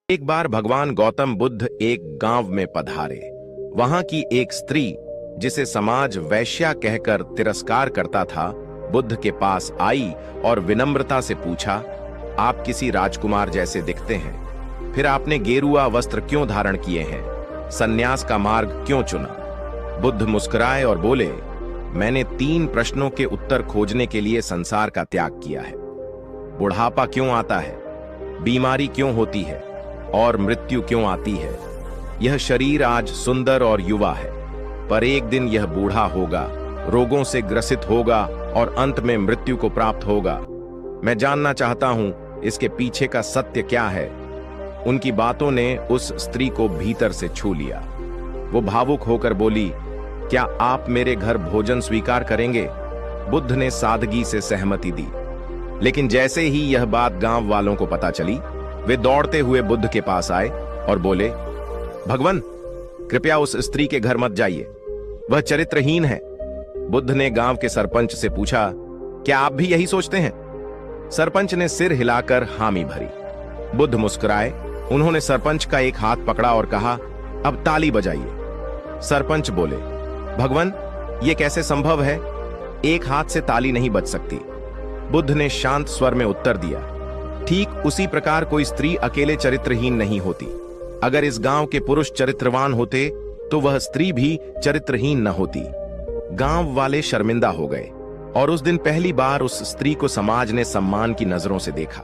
एक बार भगवान गौतम बुद्ध एक गांव में पधारे। वहां की एक स्त्री, जिसे समाज वैश्या कहकर तिरस्कार करता था, बुद्ध के पास आई और विनम्रता से पूछा, आप किसी राजकुमार जैसे दिखते हैं, फिर आपने गेरुआ वस्त्र क्यों धारण किए हैं? सन्यास का मार्ग क्यों चुना? बुद्ध मुस्कुराए और बोले, मैंने 3 प्रश्नों के उत्तर खोजने के लिए संसार का त्याग किया है। बुढ़ापा क्यों आता है? बीमारी क्यों होती है? और मृत्यु क्यों आती है? यह शरीर आज सुंदर और युवा है, पर एक दिन यह बूढ़ा होगा, रोगों से ग्रसित होगा और अंत में मृत्यु को प्राप्त होगा। मैं जानना चाहता हूं इसके पीछे का सत्य क्या है। उनकी बातों ने उस स्त्री को भीतर से छू लिया। वो भावुक होकर बोली, क्या आप मेरे घर भोजन स्वीकार करेंगे? बुद्ध ने सादगी से सहमति दी। लेकिन जैसे ही यह बात गांव वालों को पता चली, वे दौड़ते हुए बुद्ध के पास आए और बोले, भगवान, कृपया उस स्त्री के घर मत जाइए, वह चरित्रहीन है। बुद्ध ने गांव के सरपंच से पूछा, क्या आप भी यही सोचते हैं? सरपंच ने सिर हिलाकर हामी भरी। बुद्ध मुस्कुराए। उन्होंने सरपंच का एक हाथ पकड़ा और कहा, अब ताली बजाइए। सरपंच बोले, भगवान, यह कैसे संभव है? एक हाथ से ताली नहीं बज सकती। बुद्ध ने शांत स्वर में उत्तर दिया, ठीक उसी प्रकार कोई स्त्री अकेले चरित्रहीन नहीं होती। अगर इस गांव के पुरुष चरित्रवान होते तो वह स्त्री भी चरित्रहीन न होती। गांव वाले शर्मिंदा हो गए और उस दिन पहली बार उस स्त्री को समाज ने सम्मान की नजरों से देखा।